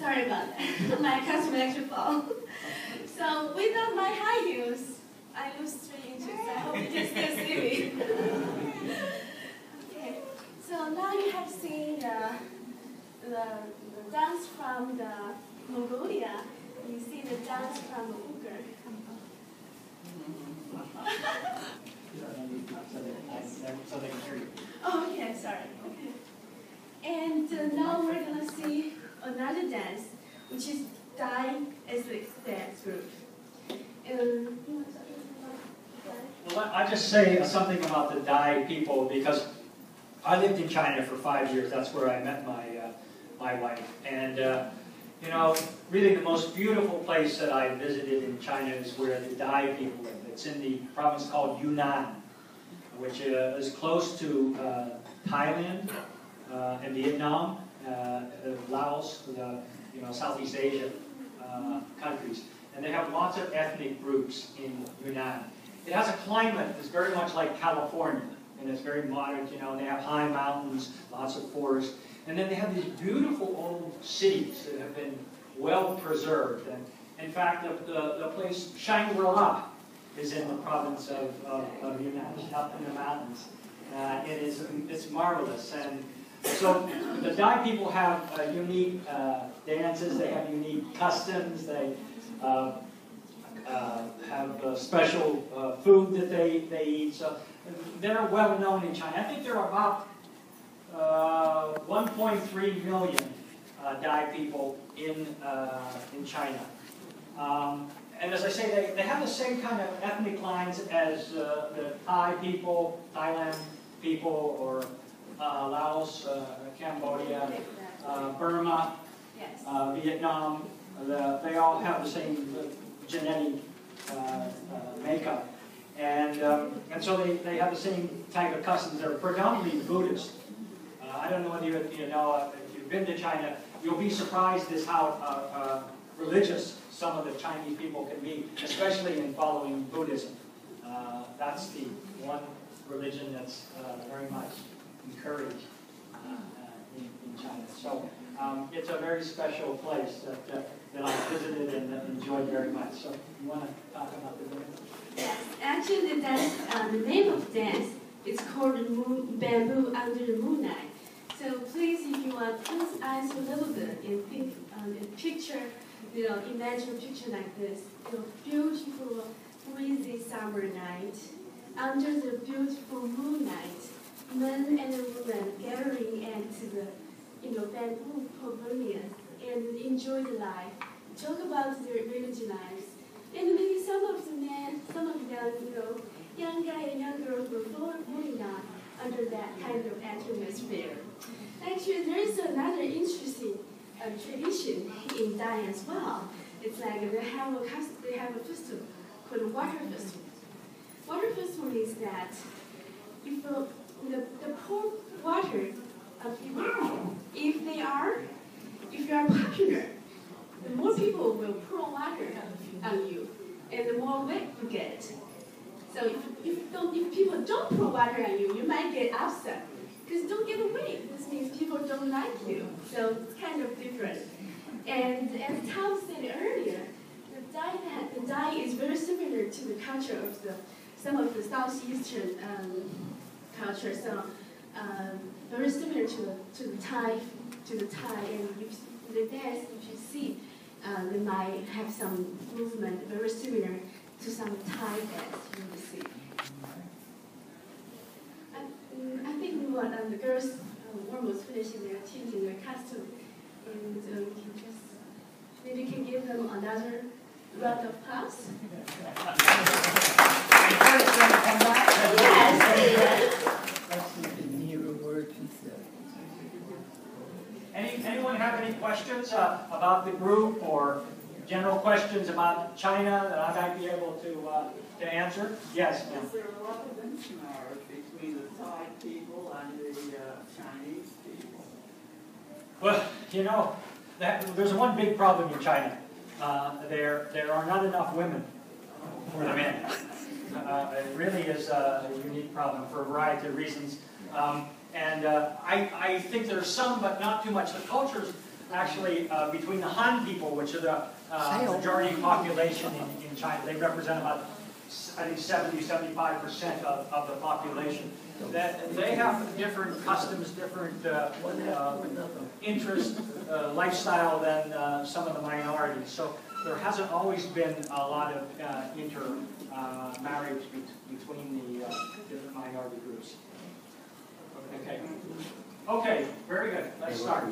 Sorry about that. My customer actually fall. So without my high heels, I lose 3 inches. I hope you can still see me. Okay. So now you have seen the dance from the Mongolia. You see the dance from the Uyghur. So they can hear you. Oh, okay, sorry. Okay. And now we're going to see another dance, which is Dai ethnic dance group. Well, I just say something about the Dai people because I lived in China for 5 years. That's where I met my wife. And you know, really the most beautiful place that I visited in China is where the Dai people live. It's in the province called Yunnan, which is close to Thailand and Vietnam, Laos, Southeast Asia countries. And they have lots of ethnic groups in Yunnan. It has a climate that's very much like California, and it's very moderate, and they have high mountains, lots of forests. And then they have these beautiful old cities that have been well preserved. And in fact, the place Shangri-La is in the province of Yunnan, up in the mountains. It's marvelous. And so the Dai people have unique dances, they have unique customs, they have special food that they eat. So they're well known in China. I think there are about 1.3 million Dai people in China. And as I say, they have the same kind of ethnic lines as the Thai people, Thailand people, or Laos, Cambodia, Burma, yes. Vietnam. They all have the same genetic makeup. And so they have the same type of customs. They're predominantly Buddhist. I don't know whether you know, if you've been to China, you'll be surprised at how religious some of the Chinese people can be, especially in following Buddhism. That's the one religion that's very much encouraged in China. So it's a very special place that I visited and enjoyed very much. So you want to talk about the dance? Yes, actually the dance, the name of the dance is called Bamboo Under the Moonlight. So please, if you want, close eyes a little bit and think, and picture, imagine a picture like this. Beautiful, breezy summer night, under the beautiful moonlight, men and women gathering into the, bamboo pavilion and enjoy the life, talk about their village lives, and maybe some of the men, some of them, young guy and young girl were falling down under that kind of atmosphere. Actually, there is another interesting tradition in Dai as well. It's like they have a festival called Water Festival. Water Festival is that if the pour water of people, if you are popular, the more people will pour water on you, and the more wet you get. So if people don't pour water on you, you might get upset. Because don't get away. This means people don't like you. So it's kind of different. And as Tom said earlier, the Dai is very similar to the culture of some of the southeastern culture. So very similar to the Thai. And the dance, if you see, they might have some movement very similar to some Thai dance you will see. I think the girls almost finishing their changing their costume, and maybe can give them another round of applause. Yes. Anyone have any questions about the group or general questions about China that I might be able to answer? Yes, ma'am. Is there a lot of benchmark between the Thai people and the Chinese people? Well, there's one big problem in China. There are not enough women for the men. It really is a unique problem for a variety of reasons. I think there's some, but not too much. The cultures actually between the Han people, which are the majority population in China. They represent about, I think, 70–75% of the population. That they have different customs, different interests, lifestyle than some of the minorities. So there hasn't always been a lot of marriage between the different minority groups. Okay. Okay, very good. Let's start.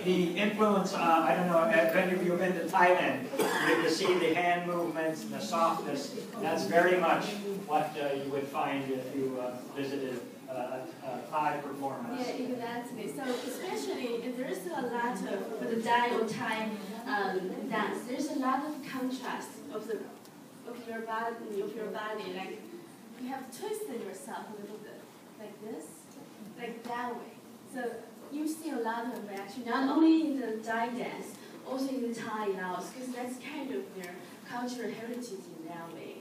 The influence, I don't know, if any of you have been to Thailand, you see the hand movements and the softness. That's very much what you would find if you visited a Thai performance. Yeah, exactly. So especially if there's a lot of, for the Dai or Thai dance, there's a lot of contrast of your body. Like you have twisted yourself a little bit, like this, like that way. So you see a lot of reaction, not only in the Dai dance, also in the Thai Laos, because that's kind of their cultural heritage in that way.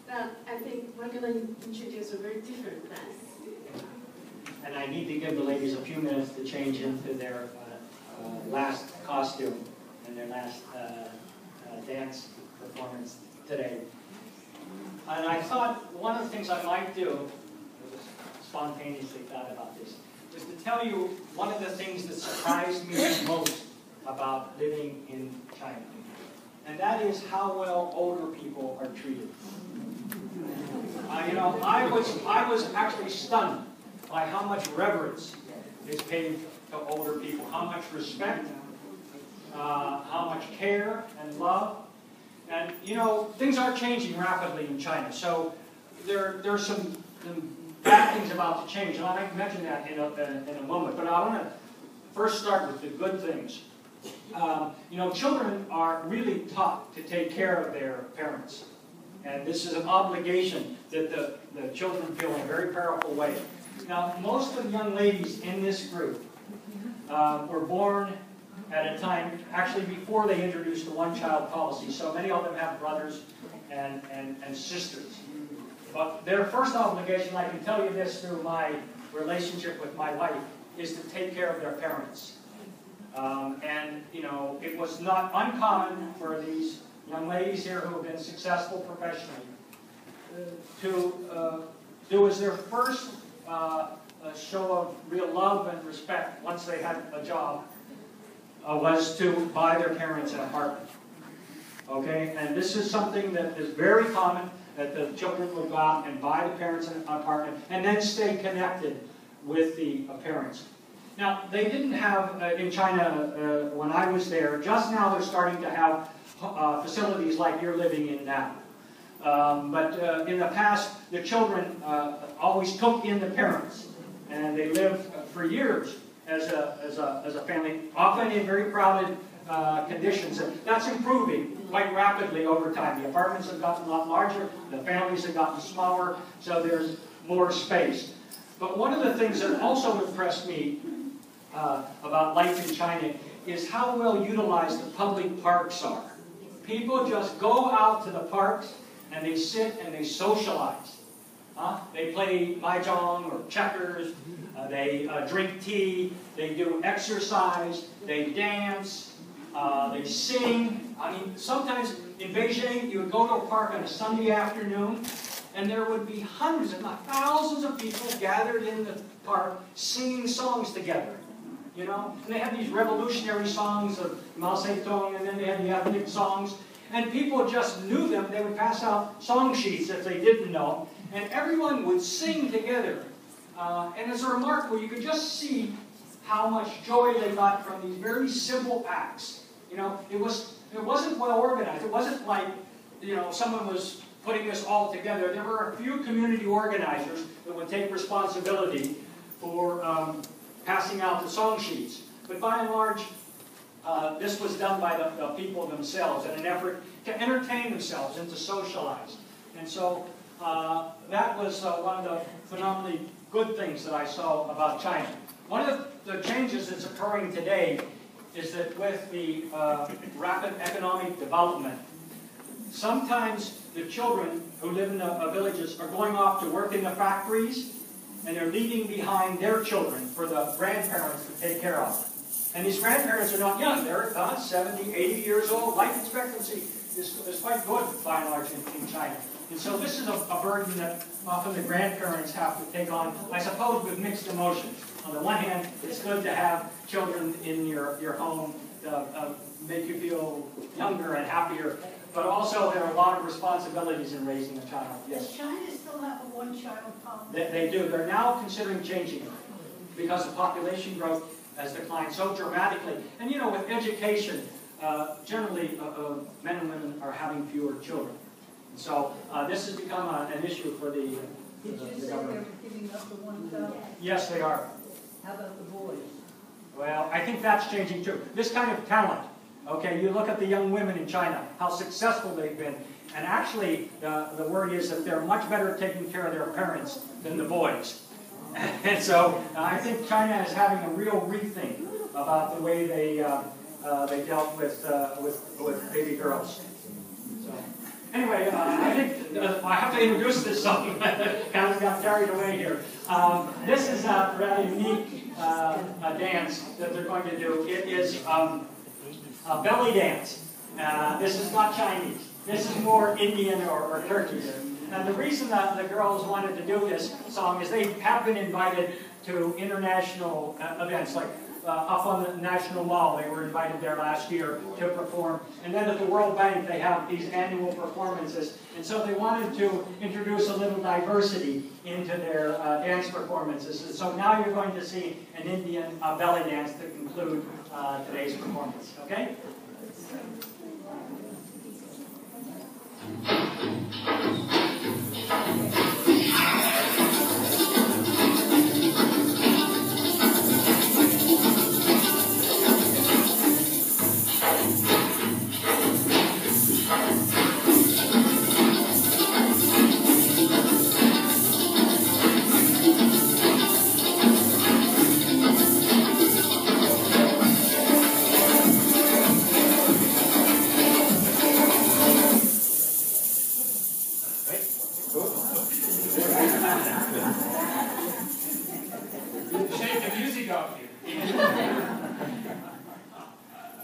But I think we're going to introduce a very different dance. And I need to give the ladies a few minutes to change into their last costume and their last dance performance today. And I thought one of the things I might do, spontaneously thought about this, is to tell you one of the things that surprised me most about living in China. And that is how well older people are treated. You know, I was actually stunned by how much reverence is paid to older people, how much respect, how much care and love. And, you know, things are changing rapidly in China. So there's some bad things about to change, and I might mention that in a moment. But I want to first start with the good things. You know, children are really taught to take care of their parents. And this is an obligation that the children feel in a very powerful way. Now, most of the young ladies in this group were born at a time, actually before they introduced the one-child policy. So many of them have brothers and sisters. But their first obligation, I can tell you this through my relationship with my wife, is to take care of their parents. And, you know, it was not uncommon for these young ladies here who have been successful professionally to do as their first show of real love and respect once they had a job was to buy their parents an apartment. Okay? And this is something that is very common, that the children would go out and buy the parents an apartment and then stay connected with the parents. Now, they didn't have, in China, when I was there, just now they're starting to have facilities like you're living in now. But in the past, the children always took in the parents, and they lived for years as a family, often in very crowded conditions. And that's improving quite rapidly over time. The apartments have gotten a lot larger, the families have gotten smaller, so there's more space. But one of the things that also impressed me about life in China is how well utilized the public parks are. People just go out to the parks and they sit and they socialize. They play mahjong or checkers, they drink tea, they do exercise, they dance, they sing. I mean, sometimes in Beijing, you would go to a park on a Sunday afternoon, and there would be hundreds, if not thousands of people gathered in the park singing songs together. You know, and they had these revolutionary songs of Mao Zedong, and then they had the ethnic songs, and people just knew them. They would pass out song sheets if they didn't know, and everyone would sing together. And it's remarkable. You could just see how much joy they got from these very simple acts. You know, it wasn't well organized. It wasn't like, you know, someone was putting this all together. There were a few community organizers that would take responsibility for passing out the song sheets. But by and large, this was done by the people themselves in an effort to entertain themselves and to socialize. And so that was one of the phenomenally good things that I saw about China. One of the changes that's occurring today is that with the rapid economic development, sometimes the children who live in the villages are going off to work in the factories, and they're leaving behind their children for the grandparents to take care of. And these grandparents are not young. They're 70, 80 years old. Life expectancy is quite good, by and large, in China. And so this is a burden that often the grandparents have to take on, I suppose, with mixed emotions. On the one hand, it's good to have children in your home, make you feel younger and happier. But also, there are a lot of responsibilities in raising a child. Yes? Does China still have a one-child policy? They do. They're now considering changing it because the population growth has declined so dramatically. And you know, with education, generally, men and women are having fewer children. And so this has become an issue for the government. They're giving up the one child? Yes, they are. How about the boys? Well, I think that's changing too. This kind of talent. Okay, you look at the young women in China, how successful they've been. And actually, the word is that they're much better at taking care of their parents than the boys. And so I think China is having a real rethink about the way they dealt with baby girls. So anyway, I think I have to introduce this song. Kind of got carried away here. This is a rather unique dance that they're going to do. It is a belly dance. This is not Chinese. This is more Indian or Turkish. And the reason that the girls wanted to do this song is they have been invited to international events, like up on the National Mall. They were invited there last year to perform. And then at the World Bank, they have these annual performances. And so they wanted to introduce a little diversity into their dance performances. And so now you're going to see an Indian belly dance to conclude today's performance. Okay?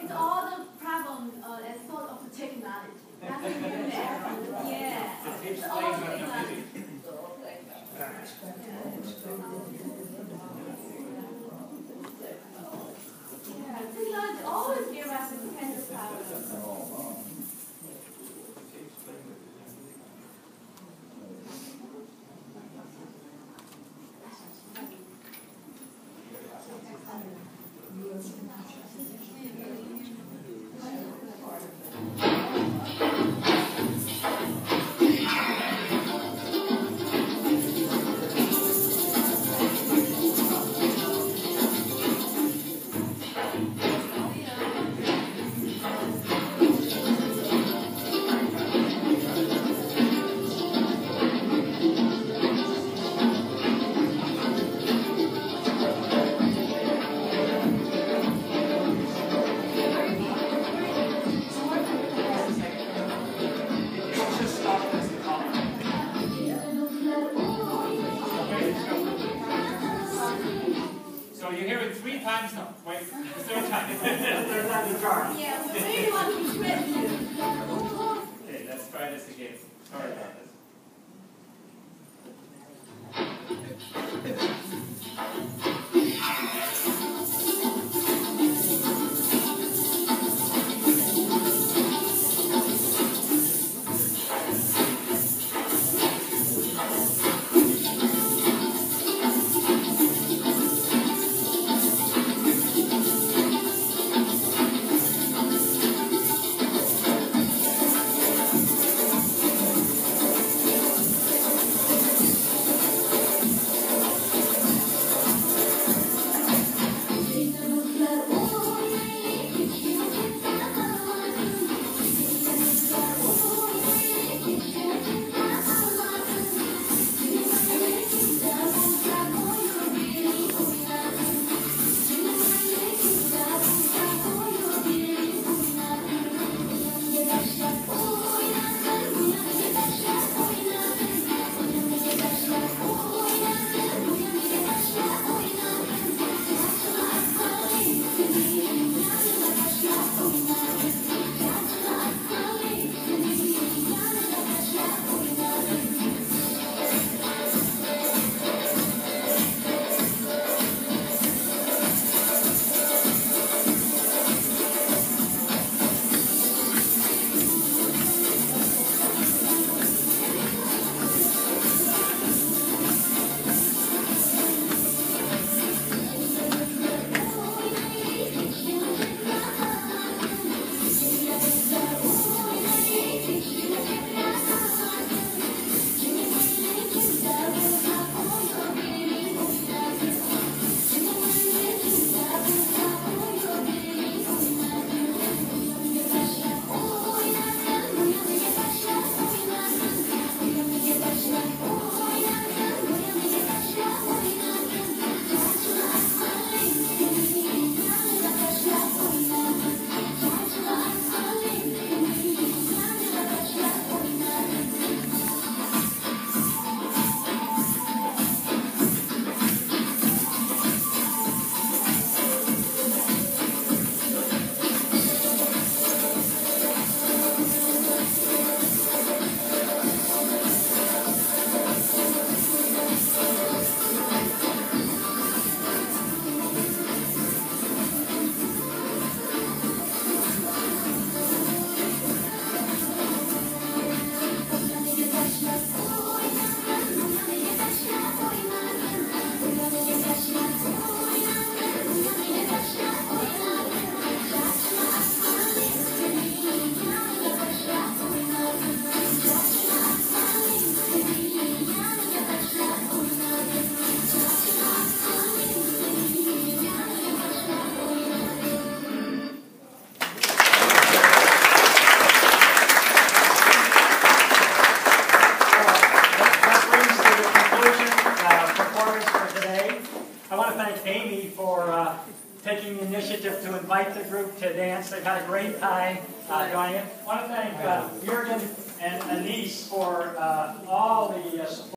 It's all the problem as sort of the technology. Nothing to do with that. Yeah. It's all technology. Yeah, technology always gives us this kind of power. So you hear it 3 times now. Wait, the third time. Third time the charm. Yeah, we really want to shred you. Okay, let's try this again. Sorry about this. to thank Amy for taking the initiative to invite the group to dance. They've had a great time joining it. I want to thank Jürgen and Anise for all the support.